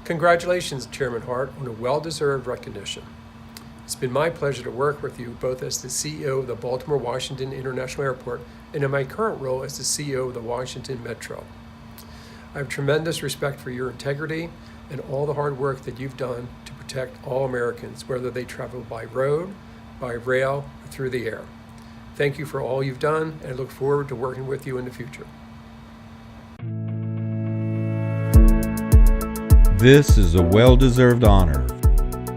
Congratulations, Chairman Hart, on a well-deserved recognition. It's been my pleasure to work with you both as the CEO of the Baltimore-Washington International Airport and in my current role as the CEO of the Washington Metro. I have tremendous respect for your integrity and all the hard work that you've done to protect all Americans, whether they travel by road, by rail, or through the air. Thank you for all you've done, and I look forward to working with you in the future. This is a well-deserved honor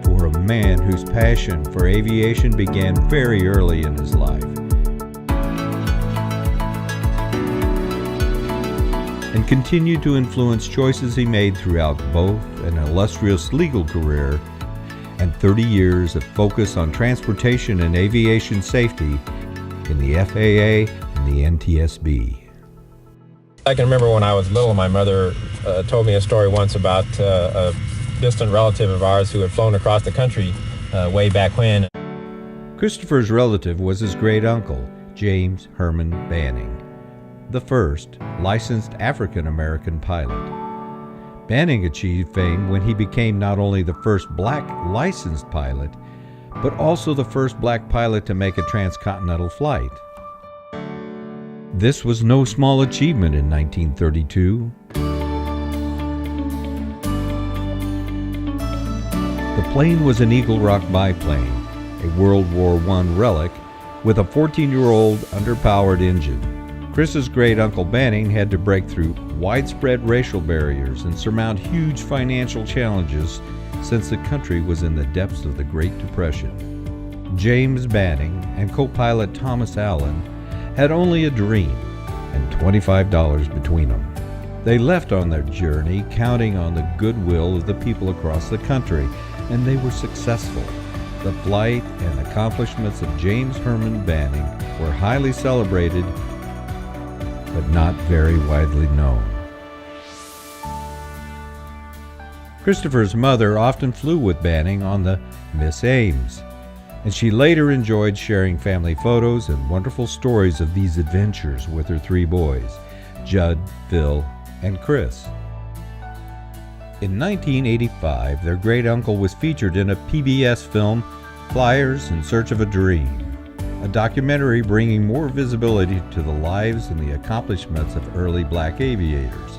for a man whose passion for aviation began very early in his life and continued to influence choices he made throughout both an illustrious legal career and 30 years of focus on transportation and aviation safety in the FAA and the NTSB. I can remember when I was little, my mother told me a story once about a distant relative of ours who had flown across the country way back when. Christopher's relative was his great-uncle, James Herman Banning, the first licensed African-American pilot. Banning achieved fame when he became not only the first black licensed pilot, but also the first black pilot to make a transcontinental flight. This was no small achievement in 1932. The plane was an Eagle Rock biplane, a World War I relic with a 14-year-old underpowered engine. Chris's great-uncle Banning had to break through widespread racial barriers and surmount huge financial challenges since the country was in the depths of the Great Depression. James Banning and co-pilot Thomas Allen had only a dream and $25 between them. They left on their journey counting on the goodwill of the people across the country, and they were successful. The flight and accomplishments of James Herman Banning were highly celebrated, but not very widely known. Christopher's mother often flew with Banning on the Miss Ames, and she later enjoyed sharing family photos and wonderful stories of these adventures with her three boys, Judd, Phil, and Chris. In 1985, their great-uncle was featured in a PBS film, Flyers in Search of a Dream, a documentary bringing more visibility to the lives and the accomplishments of early black aviators.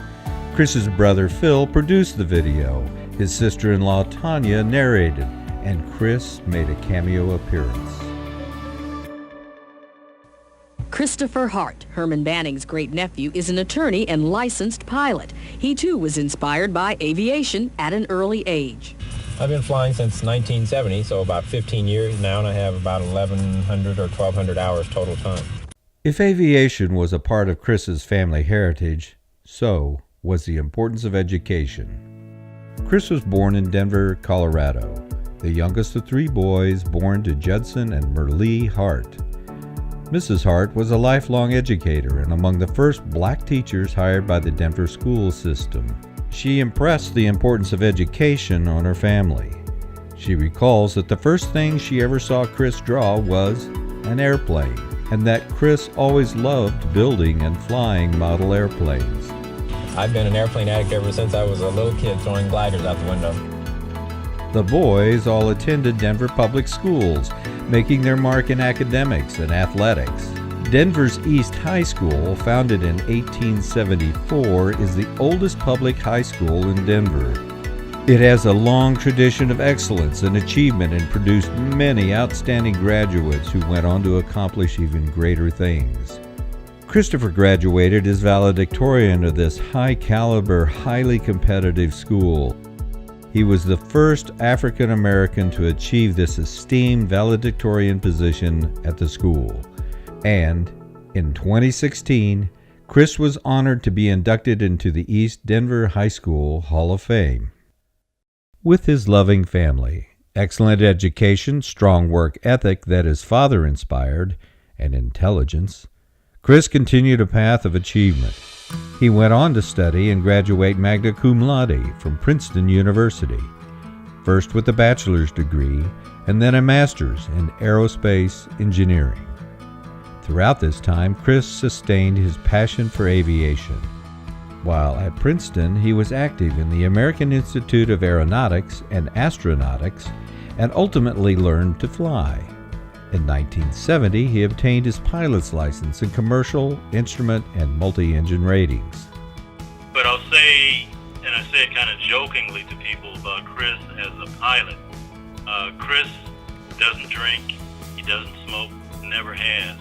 Chris's brother Phil produced the video, his sister-in-law Tanya narrated, and Chris made a cameo appearance. Christopher Hart, Herman Banning's great-nephew, is an attorney and licensed pilot. He too was inspired by aviation at an early age. I've been flying since 1970, so about 15 years now, and I have about 1,100 or 1,200 hours total time. If aviation was a part of Chris's family heritage, so was the importance of education. Chris was born in Denver, Colorado, the youngest of three boys born to Judson and Merle Hart. Mrs. Hart was a lifelong educator and among the first black teachers hired by the Denver school system. She impressed the importance of education on her family. She recalls that the first thing she ever saw Chris draw was an airplane, and that Chris always loved building and flying model airplanes. I've been an airplane addict ever since I was a little kid throwing gliders out the window. The boys all attended Denver public schools, making their mark in academics and athletics. Denver's East High School, founded in 1874, is the oldest public high school in Denver. It has a long tradition of excellence and achievement and produced many outstanding graduates who went on to accomplish even greater things. Christopher graduated as valedictorian of this high-caliber, highly competitive school. He was the first African American to achieve this esteemed valedictorian position at the school. And in 2016, Chris was honored to be inducted into the East Denver High School Hall of Fame. With his loving family, excellent education, strong work ethic that his father inspired, and intelligence, Chris continued a path of achievement. He went on to study and graduate magna cum laude from Princeton University, first with a bachelor's degree and then a master's in aerospace engineering. Throughout this time, Chris sustained his passion for aviation. While at Princeton, he was active in the American Institute of Aeronautics and Astronautics and ultimately learned to fly. In 1970, he obtained his pilot's license in commercial, instrument, and multi-engine ratings. But I'll say, and I say it kind of jokingly to people about Chris as a pilot. Chris doesn't drink, he doesn't smoke, never has,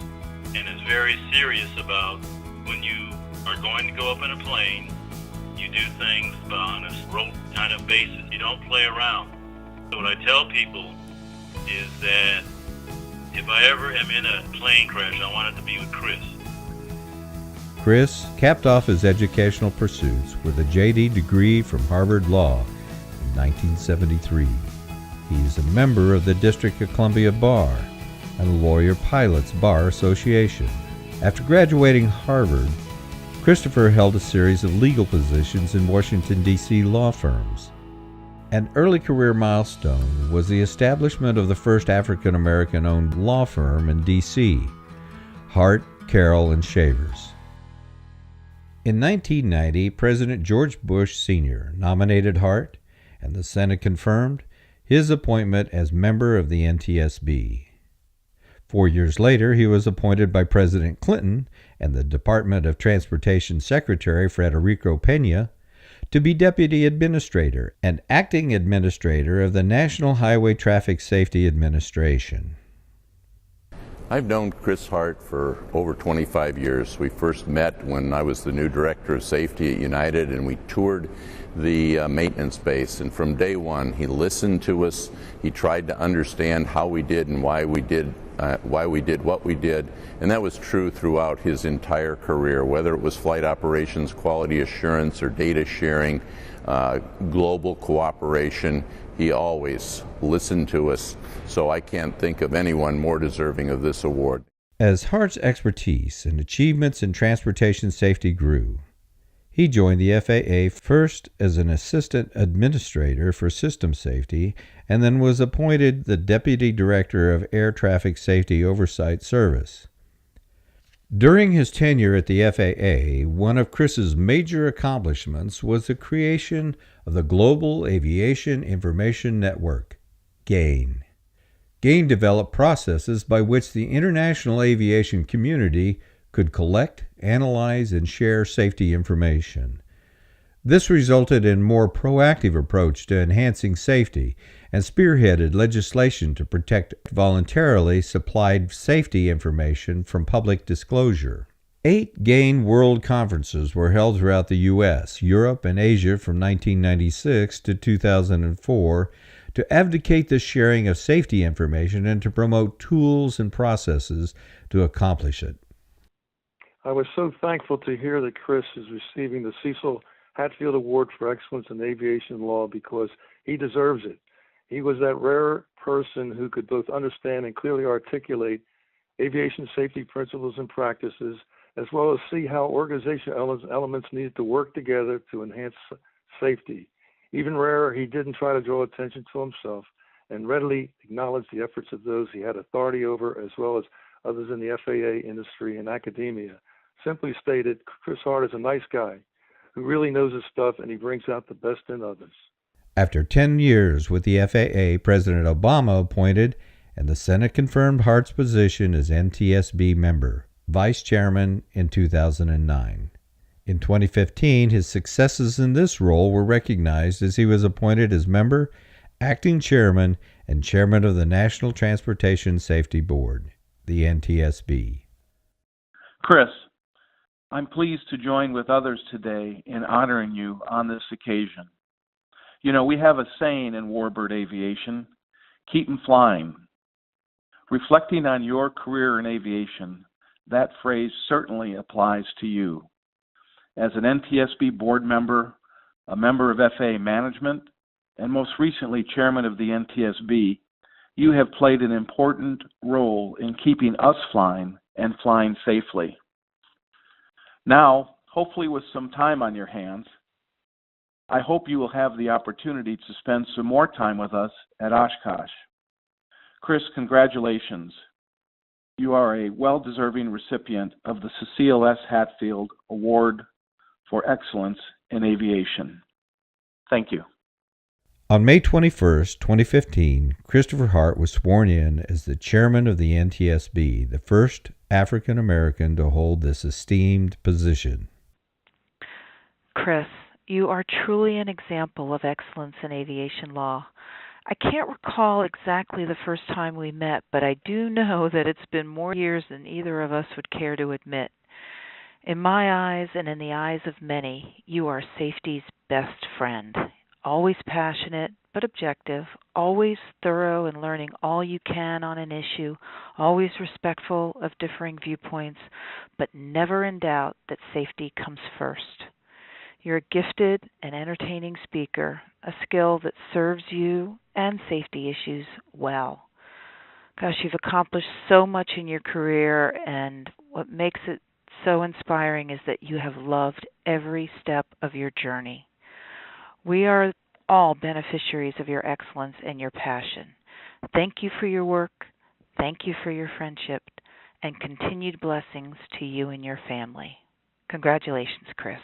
and is very serious about when you are going to go up in a plane, you do things on a rote kind of basis. You don't play around. So what I tell people is that if I ever am in a plane crash, I want it to be with Chris. Chris capped off his educational pursuits with a JD degree from Harvard Law in 1973. He is a member of the District of Columbia Bar and the Lawyer Pilots Bar Association. After graduating Harvard, Christopher held a series of legal positions in Washington, D.C. law firms. An early career milestone was the establishment of the first African-American-owned law firm in D.C., Hart, Carroll, and Shavers. In 1990, President George Bush Sr. nominated Hart, and the Senate confirmed his appointment as member of the NTSB. 4 years later, he was appointed by President Clinton and the Department of Transportation Secretary Federico Pena to be Deputy Administrator and Acting Administrator of the National Highway Traffic Safety Administration. I've known Chris Hart for over 25 years. We first met when I was the new Director of Safety at United, and we toured the maintenance base. And from day one, he listened to us. He tried to understand how we did and why we did what we did. And that was true throughout his entire career, whether it was flight operations, quality assurance, or data sharing, global cooperation. He always listened to us, so I can't think of anyone more deserving of this award. As Hart's expertise and achievements in transportation safety grew, he joined the FAA first as an assistant administrator for system safety and then was appointed the Deputy Director of Air Traffic Safety Oversight Service. During his tenure at the FAA, one of Chris's major accomplishments was the creation of the Global Aviation Information Network, GAIN. GAIN developed processes by which the international aviation community could collect, analyze, and share safety information. This resulted in a more proactive approach to enhancing safety and spearheaded legislation to protect voluntarily supplied safety information from public disclosure. 8 GAIN World Conferences were held throughout the U.S., Europe, and Asia from 1996 to 2004 to advocate the sharing of safety information and to promote tools and processes to accomplish it. I was so thankful to hear that Chris is receiving the Cecile Hatfield Award for Excellence in Aviation Law because he deserves it. He was that rare person who could both understand and clearly articulate aviation safety principles and practices, as well as see how organizational elements needed to work together to enhance safety. Even rarer, he didn't try to draw attention to himself and readily acknowledged the efforts of those he had authority over, as well as others in the FAA industry and academia. Simply stated, Chris Hart is a nice guy who really knows his stuff, and he brings out the best in others. After 10 years with the FAA, President Obama appointed, and the Senate confirmed Hart's position as NTSB member, vice chairman in 2009. In 2015, his successes in this role were recognized as he was appointed as member, acting chairman, and chairman of the National Transportation Safety Board, the NTSB. Chris, I'm pleased to join with others today in honoring you on this occasion. You know, we have a saying in Warbird Aviation, keep 'em flying. Reflecting on your career in aviation, that phrase certainly applies to you. As an NTSB board member, a member of FAA management, and most recently chairman of the NTSB, you have played an important role in keeping us flying and flying safely. Now, hopefully with some time on your hands, I hope you will have the opportunity to spend some more time with us at Oshkosh. Chris, congratulations. You are a well-deserving recipient of the Cecile S. Hatfield Award for excellence in aviation. Thank you. On May 21, 2015, Christopher Hart was sworn in as the chairman of the NTSB, the first African American to hold this esteemed position. Chris, you are truly an example of excellence in aviation law. I can't recall exactly the first time we met, but I do know that it's been more years than either of us would care to admit. In my eyes and in the eyes of many, you are safety's best friend. Always passionate but objective, always thorough in learning all you can on an issue, always respectful of differing viewpoints, but never in doubt that safety comes first. You're a gifted and entertaining speaker, a skill that serves you and safety issues well. Gosh, you've accomplished so much in your career, and what makes it so inspiring is that you have loved every step of your journey. We are all beneficiaries of your excellence and your passion. Thank you for your work, thank you for your friendship, and continued blessings to you and your family. Congratulations, Chris.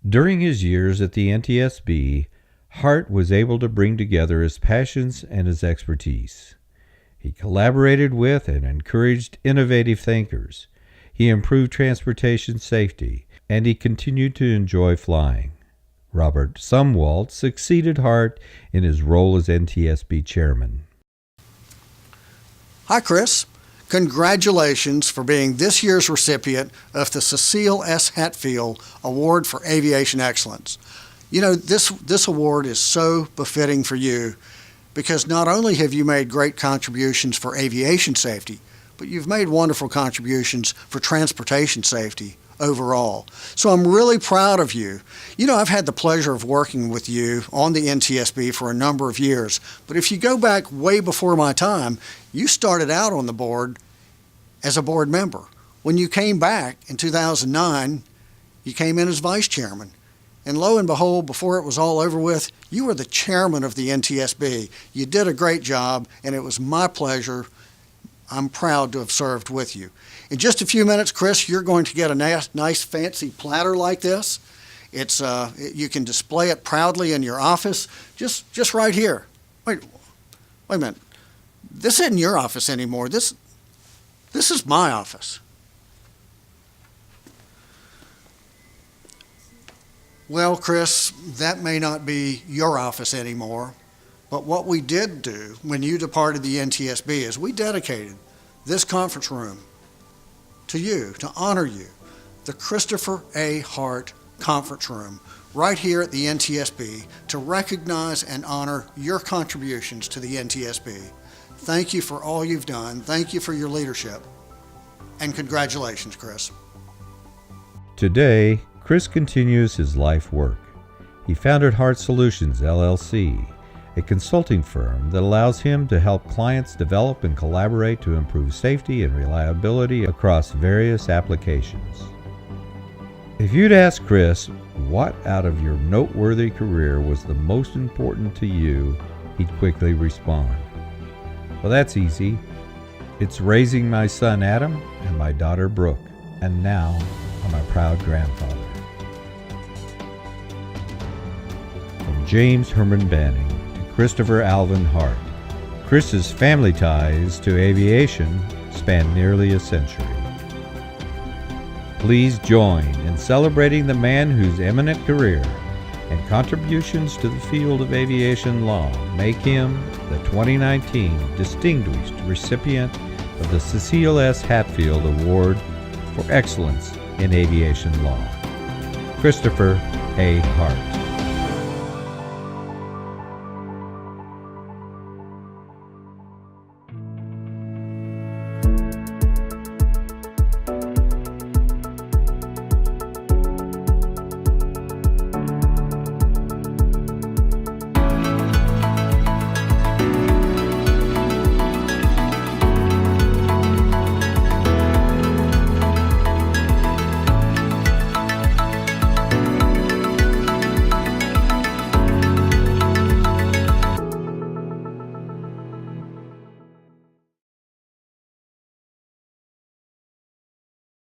During his years at the NTSB, Hart was able to bring together his passions and his expertise. He collaborated with and encouraged innovative thinkers. He improved transportation safety, and he continued to enjoy flying. Robert Sumwalt succeeded Hart in his role as NTSB chairman. Hi, Chris. Congratulations for being this year's recipient of the Cecile S. Hatfield Award for Aviation Excellence. You know, this award is so befitting for you because not only have you made great contributions for aviation safety, but you've made wonderful contributions for transportation safety overall. So I'm really proud of you. You know, I've had the pleasure of working with you on the NTSB for a number of years, but if you go back way before my time, you started out on the board as a board member. When you came back in 2009, you came in as vice chairman. And lo and behold, before it was all over with, you were the chairman of the NTSB. You did a great job, and it was my pleasure. I'm proud to have served with you. In just a few minutes, Chris, you're going to get a nice fancy platter like this. It's you can display it proudly in your office, just right here. Wait a minute. This isn't your office anymore. This is my office. Well, Chris, that may not be your office anymore, but what we did do when you departed the NTSB is we dedicated this conference room to you, to honor you, the Christopher A. Hart Conference Room, right here at the NTSB, to recognize and honor your contributions to the NTSB. Thank you for all you've done. Thank you for your leadership. And congratulations, Chris. Today, Chris continues his life work. He founded Hart Solutions, LLC, a consulting firm that allows him to help clients develop and collaborate to improve safety and reliability across various applications. If you'd ask Chris what out of your noteworthy career was the most important to you, he'd quickly respond, "Well, that's easy. It's raising my son Adam and my daughter Brooke, and now I'm a proud grandfather." From James Herman Banning to Christopher Alvin Hart, Chris's family ties to aviation span nearly a century. Please join in celebrating the man whose eminent career and contributions to the field of aviation law make him the 2019 Distinguished Recipient of the Cecile S. Hatfield Award for Excellence in Aviation Law. Christopher A. Hart.